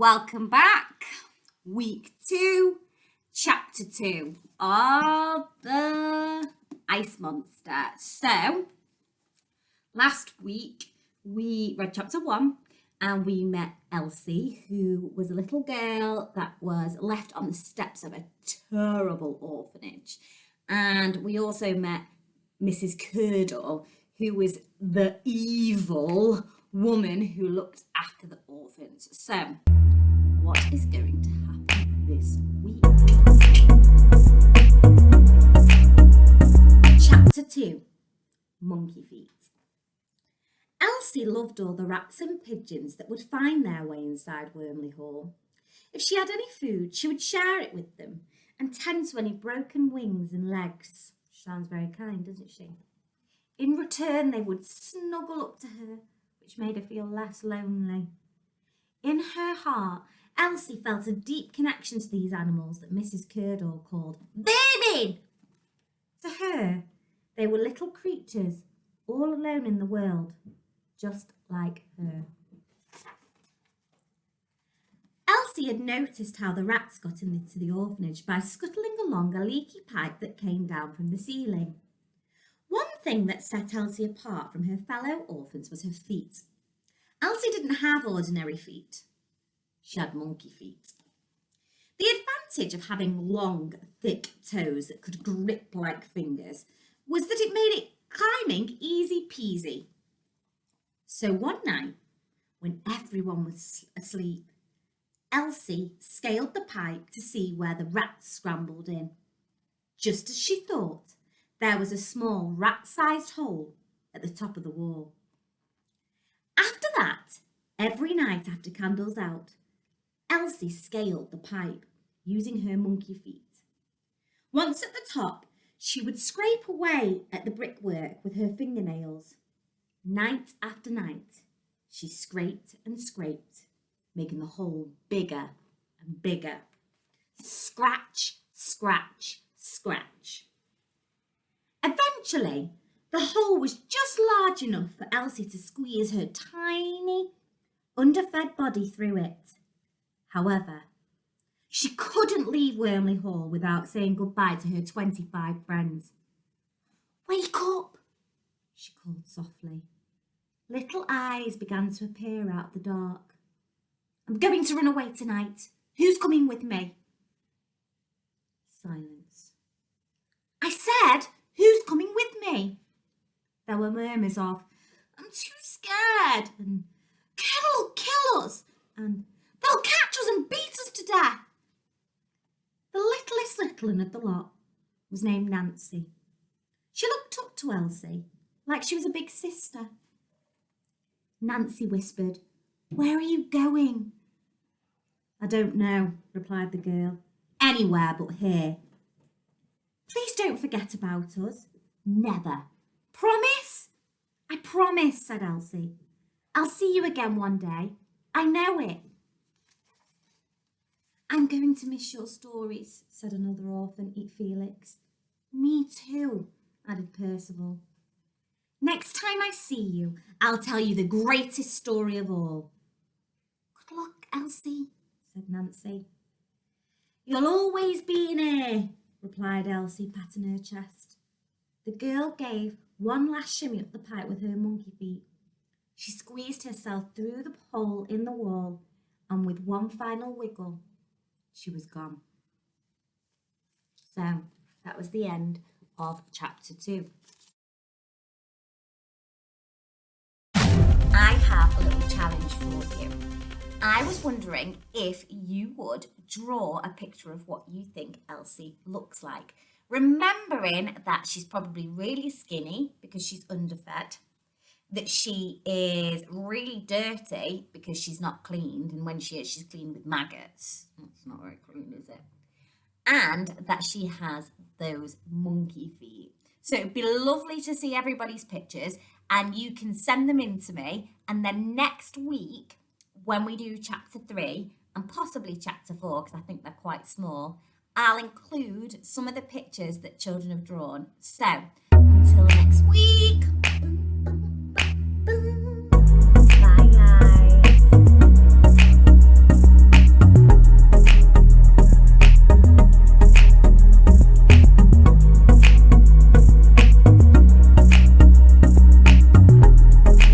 welcome back. Week 2, chapter 2 of the Ice Monster. So, last week we read chapter 1 and we met Elsie, who was a little girl that was left on the steps of a terrible orphanage. And we also met Mrs. Curdle, who was the evil woman who looked after the orphans. So, what is going to happen this week? Chapter 2, Monkey Feet. Elsie loved all the rats and pigeons that would find their way inside Wormley Hall. If she had any food, she would share it with them and tend to any broken wings and legs. Sounds very kind, doesn't she? In return, they would snuggle up to her, which made her feel less lonely. In her heart, Elsie felt a deep connection to these animals that Mrs. Curdle called baby. To her, they were little creatures, all alone in the world, just like her. Elsie had noticed how the rats got into the orphanage by scuttling along a leaky pipe that came down from the ceiling. One thing that set Elsie apart from her fellow orphans was her feet. Elsie didn't have ordinary feet. She had monkey feet. The advantage of having long, thick toes that could grip like fingers was that it made it climbing easy peasy. So one night, when everyone was asleep, Elsie scaled the pipe to see where the rats scrambled in. Just as she thought, there was a small rat-sized hole at the top of the wall. After that, every night after candles out, Elsie scaled the pipe using her monkey feet. Once at the top, she would scrape away at the brickwork with her fingernails. Night after night, she scraped and scraped, making the hole bigger and bigger. Scratch, scratch, scratch. Eventually, the hole was just large enough for Elsie to squeeze her tiny, underfed body through it. However, she couldn't leave Wormley Hall without saying goodbye to her 25 friends. "Wake up," she called softly. Little eyes began to appear out of the dark. "I'm going to run away tonight. Who's coming with me?" Silence. "I said, who's coming with me?" There were murmurs of, "I'm too scared," and "Kill us," and "They'll catch us and beat us to death." The littlest little one of the lot was named Nancy. She looked up to Elsie like she was a big sister. Nancy whispered, "Where are you going?" "I don't know," replied the girl. "Anywhere but here." "Please don't forget about us." "Never." "Promise?" "I promise," said Elsie. "I'll see you again one day. I know it." "I'm going to miss your stories," said another orphan, Felix. "Me too," added Percival. "Next time I see you, I'll tell you the greatest story of all." "Good luck, Elsie," said Nancy. "You'll always be in here," replied Elsie, patting her chest. The girl gave one last shimmy up the pipe with her monkey feet. She squeezed herself through the hole in the wall, and with one final wiggle, she was gone. So, that was the end of chapter 2. I have a little challenge for you. I was wondering if you would draw a picture of what you think Elsie looks like. Remembering that she's probably really skinny because she's underfed, that she is really dirty because she's not cleaned, and when she is, she's cleaned with maggots. That's not very clean, is it? And that she has those monkey feet. So it'd be lovely to see everybody's pictures, and you can send them in to me, and then next week when we do chapter 3 and possibly chapter 4, because I think they're quite small, I'll include some of the pictures that children have drawn. So until next week.